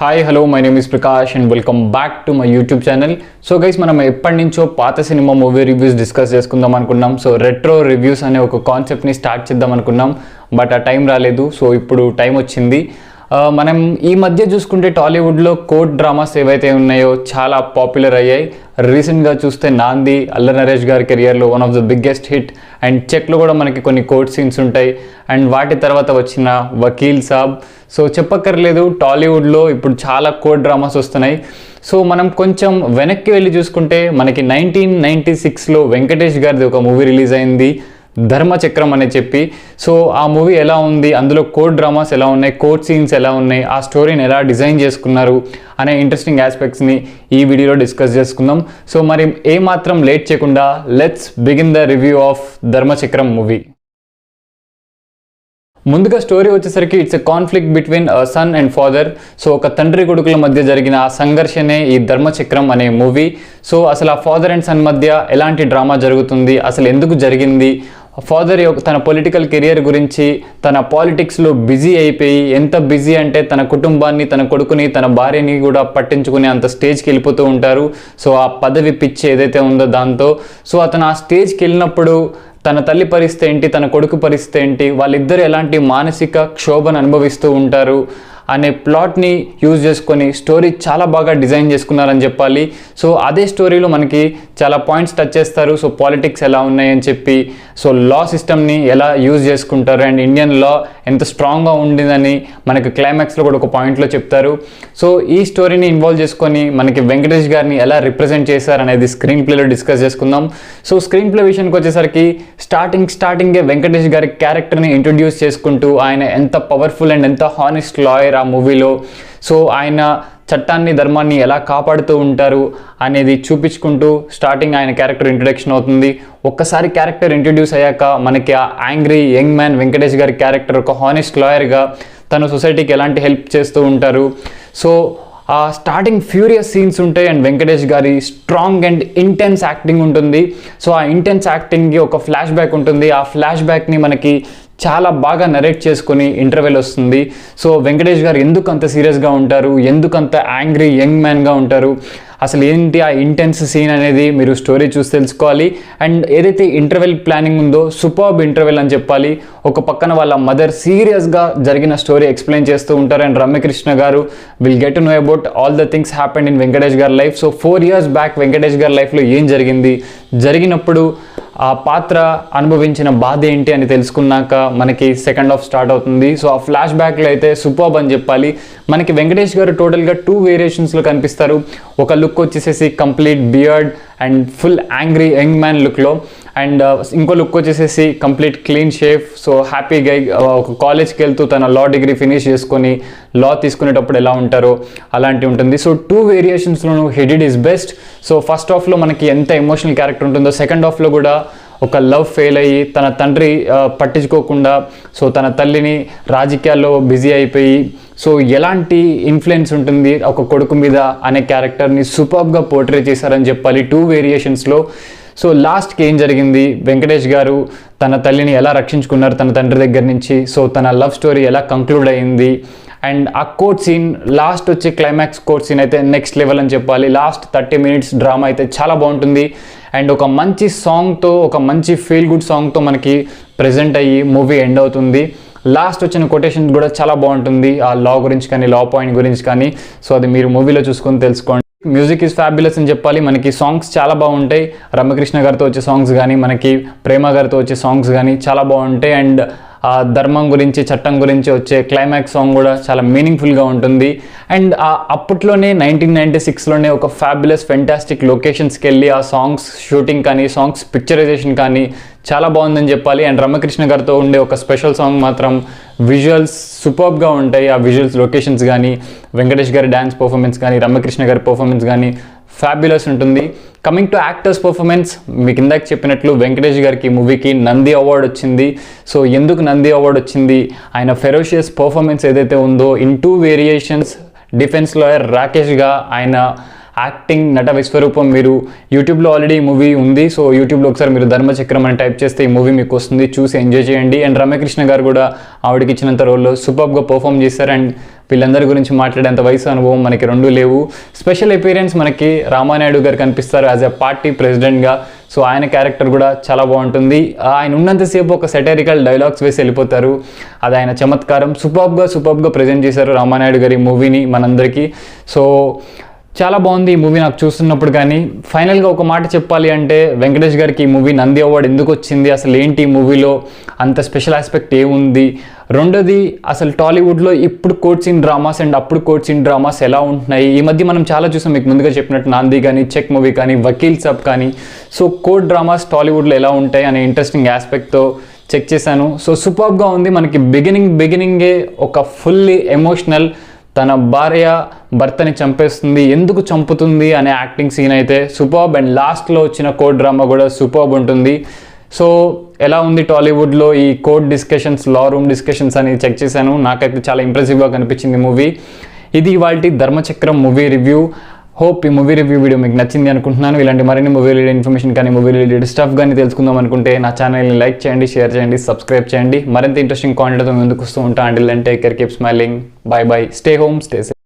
Hi hello my name is Prakash and welcome back to my YouTube channel. So guys, మనం ఎప్పటి నుంచో పాత cinema movie reviews discuss చేసుకుందాం అనుకున్నాం. సో రెట్రో రివ్యూస్ అనే ఒక కాన్సెప్ట్ని స్టార్ట్ చేద్దాం అనుకున్నాం, బట్ ఆ టైం రాలేదు. సో ఇప్పుడు టైం వచ్చింది. మనం ఈ మధ్య చూసుకుంటే టాలీవుడ్లో కోర్ట్ డ్రామాస్ ఏవైతే ఉన్నాయో చాలా పాపులర్ అయ్యాయి. రీసెంట్గా చూస్తే నాంది అల్లరి నరేష్ గారి కెరియర్లో one of the biggest hit. And చెక్లో కూడా మనకి కొన్ని కోర్ట్ సీన్స్ ఉంటాయి. అండ్ వాటి తర్వాత వచ్చిన వకీల్ సాబ్. సో చెప్పక్కర్లేదు, టాలీవుడ్లో ఇప్పుడు చాలా కోర్ట్ డ్రామాస్ వస్తున్నాయి. సో మనం కొంచెం వెనక్కి వెళ్ళి చూసుకుంటే మనకి 1996లో వెంకటేష్ గారిది ఒక మూవీ రిలీజ్ అయింది, ధర్మచక్రం అని చెప్పి. సో ఆ మూవీ ఎలా ఉంది, అందులో కోర్ట్ డ్రామాస్ ఎలా ఉన్నాయి, కోర్ట్ సీన్స్ ఎలా ఉన్నాయి, ఆ స్టోరీని ఎలా డిజైన్ చేసుకున్నారు అనే ఇంట్రెస్టింగ్ ఆస్పెక్ట్స్ని ఈ వీడియోలో డిస్కస్ చేసుకుందాం. సో మరి ఏమాత్రం లేట్ చేయకుండా let's begin the review of Dharmachakram movie. ముందుగా స్టోరీ వచ్చేసరికి it's a conflict between son and father. So ఒక తండ్రి కొడుకుల మధ్య జరిగిన ఆ సంఘర్షణే ఈ ధర్మచక్రం అనే మూవీ. సో అసలు ఆ ఫాదర్ అండ్ సన్ మధ్య ఎలాంటి డ్రామా జరుగుతుంది, అసలు ఎందుకు జరిగింది, ఫాదర్ తన పొలిటికల్ కెరియర్ గురించి, తన పాలిటిక్స్లో బిజీ అయిపోయి, ఎంత బిజీ అంటే తన కుటుంబాన్ని, తన కొడుకుని, తన భార్యని కూడా పట్టించుకునే అంత స్టేజ్కి వెళ్ళిపోతూ ఉంటారు. సో ఆ పదవి పిచ్చి ఏదైతే ఉందో దాంతో. సో అతను ఆ స్టేజ్కి వెళ్ళినప్పుడు తన తల్లి పరిస్థితి ఏంటి, తన కొడుకు పరిస్థితి ఏంటి, వాళ్ళిద్దరు ఎలాంటి మానసిక క్షోభను అనుభవిస్తూ ఉంటారు అనే ప్లాట్ని యూజ్ చేసుకొని స్టోరీ చాలా బాగా డిజైన్ చేసుకున్నారని చెప్పాలి. సో అదే స్టోరీలో మనకి చాలా పాయింట్స్ టచ్ చేస్తారు. సో పాలిటిక్స్ ఎలా ఉన్నాయని చెప్పి, సో లా సిస్టమ్ని ఎలా యూజ్ చేసుకుంటారు అండ్ ఇండియన్ లా ఎంత స్ట్రాంగ్గా ఉండిందని మనకి క్లైమాక్స్లో కూడా ఒక పాయింట్లో చెప్తారు. సో ఈ స్టోరీని ఇన్వాల్వ్ చేసుకొని మనకి వెంకటేష్ గారిని ఎలా రిప్రజెంట్ చేశారు అనేది స్క్రీన్ ప్లేలో డిస్కస్ చేసుకుందాం. సో స్క్రీన్ ప్లే విషయానికి వచ్చేసరికి స్టార్టింగే వెంకటేష్ గారి క్యారెక్టర్ని ఇంట్రొడ్యూస్ చేసుకుంటూ ఆయన ఎంత పవర్ఫుల్ అండ్ ఎంత హానెస్ట్ లాయర్ ఆ మూవీలో. సో ఆయన చట్టాన్ని ధర్మాన్ని ఎలా కాపాడుతూ ఉంటారు అనేది చూపించుకుంటూ స్టార్టింగ్ ఆయన క్యారెక్టర్ ఇంట్రొడక్షన్ అవుతుంది. ఒక్కసారి క్యారెక్టర్ ఇంట్రొడ్యూస్ అయ్యాక మనకి ఆ యాంగ్రీ యంగ్ మ్యాన్ వెంకటేష్ గారి క్యారెక్టర్ ఒక హానెస్ట్ లాయర్గా తను సొసైటీకి ఎలాంటి హెల్ప్ చేస్తూ ఉంటారు. సో ఆ స్టార్టింగ్ ఫ్యూరియస్ సీన్స్ ఉంటాయి అండ్ వెంకటేష్ గారి స్ట్రాంగ్ అండ్ ఇంటెన్స్ యాక్టింగ్ ఉంటుంది. సో ఆ ఇంటెన్స్ యాక్టింగ్కి ఒక ఫ్లాష్ బ్యాక్ ఉంటుంది. ఆ ఫ్లాష్ బ్యాక్ని మనకి చాలా బాగా నరేట్ చేసుకొని ఇంటర్వెల్ వస్తుంది. సో వెంకటేష్ గారు ఎందుకు అంత సీరియస్గా ఉంటారు, ఎందుకు అంత యాంగ్రీ యంగ్ మ్యాన్గా ఉంటారు, అసలు ఏంటి ఆ ఇంటెన్స్ సీన్ అనేది మీరు స్టోరీ చూసి తెలుసుకోవాలి. అండ్ ఏదైతే ఇంటర్వెల్ ప్లానింగ్ ఉందో సూపర్బ్ ఇంటర్వెల్ అని చెప్పాలి. ఒక పక్కన వాళ్ళ మదర్ సీరియస్గా జరిగిన స్టోరీ ఎక్స్ప్లెయిన్ చేస్తూ ఉంటారు అండ్ రమ్యకృష్ణ గారు will get to know about all the things happened in Venkatesh గారి life. So 4 years back Venkatesh గారి లైఫ్లో ఏం జరిగింది, జరిగినప్పుడు ఆ పాత్ర అనుభవించిన బాధ ఏంటి అని తెలుసుకున్నాక మనకి సెకండ్ హాఫ్ స్టార్ట్ అవుతుంది. సో ఆ ఫ్లాష్ బ్యాక్లో అయితే సూపర్బ్ అని చెప్పాలి. మనకి వెంకటేష్ గారు టోటల్గా 2 వేరియేషన్స్లో కనిపిస్తారు. ఒక లుక్ వచ్చేసేసి complete beard and full angry young man లుక్లో, అండ్ ఇంకో లుక్ వచ్చేసేసి complete clean shave. So happy guy, ఒక కాలేజ్కి వెళ్తూ తన లా డిగ్రీ ఫినిష్ చేసుకొని లా తీసుకునేటప్పుడు ఎలా ఉంటారో అలాంటి ఉంటుంది. సో 2 వేరియేషన్స్లోనూ headed is best. So first హాఫ్లో మనకి ఎంత ఎమోషనల్ క్యారెక్టర్ ఉంటుందో సెకండ్ హాఫ్లో కూడా ఒక లవ్ ఫెయిల్ అయ్యి తన తండ్రి పట్టించుకోకుండా, సో తన తల్లిని రాజకీయాల్లో బిజీ అయిపోయి, సో ఎలాంటి ఇన్ఫ్లుయెన్స్ ఉంటుంది ఒక కొడుకు మీద అనే క్యారెక్టర్ని సూపర్బ్గా పోర్ట్రే చేశారని చెప్పాలి 2 వేరియేషన్స్లో. సో లాస్ట్కి ఏం జరిగింది, వెంకటేష్ గారు తన తల్లిని ఎలా రక్షించుకున్నారు తన తండ్రి దగ్గర నుంచి, సో తన లవ్ స్టోరీ ఎలా కంక్లూడ్ అయింది, అండ్ ఆ కోర్ట్ సీన్ లాస్ట్ వచ్చే క్లైమాక్స్ కోర్ట్ సీన్ అయితే నెక్స్ట్ లెవెల్ అని చెప్పాలి. లాస్ట్ 30 minutes డ్రామా అయితే చాలా బాగుంటుంది. అండ్ ఒక మంచి సాంగ్తో, ఒక మంచి ఫీల్ గుడ్ సాంగ్తో మనకి ప్రెజెంట్ అయ్యి మూవీ ఎండ్ అవుతుంది. లాస్ట్ వచ్చిన కొటేషన్ కూడా చాలా బాగుంటుంది, ఆ లా గురించి కానీ లా పాయింట్ గురించి కానీ. సో అది మీరు మూవీలో చూసుకొని తెలుసుకోండి. మ్యూజిక్ ఈజ్ ఫ్యాబులస్ అని చెప్పాలి. మనకి సాంగ్స్ చాలా బాగుంటాయి. రమ్యకృష్ణ గారితో వచ్చే సాంగ్స్ కానీ, మనకి ప్రేమ గారితో వచ్చే సాంగ్స్ కానీ చాలా బాగుంటాయి. అండ్ ధర్మం గురించి, చట్టం గురించి వచ్చే క్లైమాక్స్ సాంగ్ కూడా చాలా మీనింగ్ఫుల్గా ఉంటుంది. అండ్ అప్పట్లోనే 1996లోనే ఒక ఫ్యాబులస్ ఫెంటాస్టిక్ లొకేషన్స్కి వెళ్ళి ఆ సాంగ్స్ షూటింగ్ కానీ, సాంగ్స్ పిక్చరైజేషన్ కానీ చాలా బాగుందని చెప్పాలి. అండ్ రమ్యకృష్ణ గారితో ఉండే ఒక స్పెషల్ సాంగ్ మాత్రం విజువల్స్ సూపర్బ్గా ఉంటాయి. ఆ విజువల్స్, లొకేషన్స్ కానీ, వెంకటేష్ గారి డ్యాన్స్ పర్ఫార్మెన్స్ కానీ, రమ్యకృష్ణ గారి పర్ఫార్మెన్స్ కానీ ఫ్యాబులస్ ఉంటుంది. కమింగ్ టు యాక్టర్స్ పర్ఫార్మెన్స్, మీకు ఇందాక చెప్పినట్లు వెంకటేష్ గారికి మూవీకి నంది అవార్డు వచ్చింది. సో ఎందుకు నంది అవార్డు వచ్చింది, ఆయన ఫెరోషియస్ పర్ఫార్మెన్స్ ఏదైతే ఉందో ఇన్ 2 వేరియేషన్స్, డిఫెన్స్ లాయర్ రాకేష్గా ఆయన యాక్టింగ్, నట విశ్వరూపం. మీరు యూట్యూబ్లో ఆల్రెడీ ఈ మూవీ ఉంది. సో యూట్యూబ్లో ఒకసారి మీరు ధర్మచక్రం అని టైప్ చేస్తే ఈ మూవీ మీకు వస్తుంది, చూసి ఎంజాయ్ చేయండి. అండ్ రమ్యకృష్ణ గారు కూడా ఆవిడకి ఇచ్చినంత రోల్లో సూపర్గా పర్ఫామ్ చేశారు. అండ్ వీళ్ళందరి గురించి మాట్లాడేంత వయసు అనుభవం మనకి రెండు లేవు. స్పెషల్ అపీరెన్స్ మనకి రామానాయుడు గారు కనిపిస్తారు యాజ్ ఎ పార్టీ ప్రెసిడెంట్గా. సో ఆయన క్యారెక్టర్ కూడా చాలా బాగుంటుంది. ఆయన ఉన్నంతసేపు ఒక సెటరికల్ డైలాగ్స్ వేసి వెళ్ళిపోతారు. అది ఆయన చమత్కారం. సూపర్బ్గా ప్రజెంట్ చేశారు రామానాయుడు గారి మూవీని మనందరికీ. సో చాలా బాగుంది ఈ మూవీ నాకు చూస్తున్నప్పుడు. కానీ ఫైనల్గా ఒక మాట చెప్పాలి అంటే వెంకటేష్ గారికి ఈ మూవీ నంది అవార్డు ఎందుకు వచ్చింది, అసలు ఏంటి ఈ మూవీలో అంత స్పెషల్ ఆస్పెక్ట్ ఏముంది, రెండోది అసలు టాలీవుడ్లో ఇప్పుడు కోర్ట్ సీన్ డ్రామాస్ అండ్ అప్పుడు కోర్ట్ సీన్ డ్రామాస్ ఎలా ఉంటున్నాయి. ఈ మధ్య మనం చాలా చూసాం, మీకు ముందుగా చెప్పినట్టు నాంది కానీ, చెక్ మూవీ కానీ, వకీల్ సాబ్ కానీ. సో కోర్ట్ డ్రామాస్ టాలీవుడ్లో ఎలా ఉంటాయి అనే ఇంట్రెస్టింగ్ ఆస్పెక్ట్తో చెక్ చేశాను. సో సూపర్గా ఉంది. మనకి బిగినింగే ఒక ఫుల్లీ ఎమోషనల్, తన భార్య భర్తని చంపేస్తుంది, ఎందుకు చంపుతుంది అనే యాక్టింగ్ సీన్ అయితే సూపర్బ్. అండ్ లాస్ట్లో వచ్చిన కోర్ట్ డ్రామా కూడా సూపర్బ్ ఉంటుంది. సో ఎలా ఉంది టాలీవుడ్లో ఈ కోర్ట్ డిస్కషన్స్, లా రూమ్ డిస్కషన్స్ అని చెక్ చేశాను. నాకైతే చాలా ఇంప్రెసివ్గా కనిపించింది మూవీ. ఇది ఇవాల్టి ధర్మచక్రం మూవీ రివ్యూ. హోప్ ఈ మూవీ రివ్యూ వీడియో మీకు నచ్చింది అనుకుంటున్నాను. ఇలాంటి మరిన్ని మూవీ రిలేటెడ్ ఇన్ఫర్మేషన్ కానీ, మూవీ రిలేటెడ్ స్టఫ్ కానీ తెలుసుకుందాం అనుకుంటే నా ఛానల్ని లైక్ చేయండి, షేర్ చేయండి, సబ్స్క్రైబ్ చేయండి. మరింత ఇంట్రెస్టింగ్ కాంటెంట్తో ముందుకు వస్తూ ఉంటాను. Until then take care, keep smiling, bye bye, stay home, stay safe.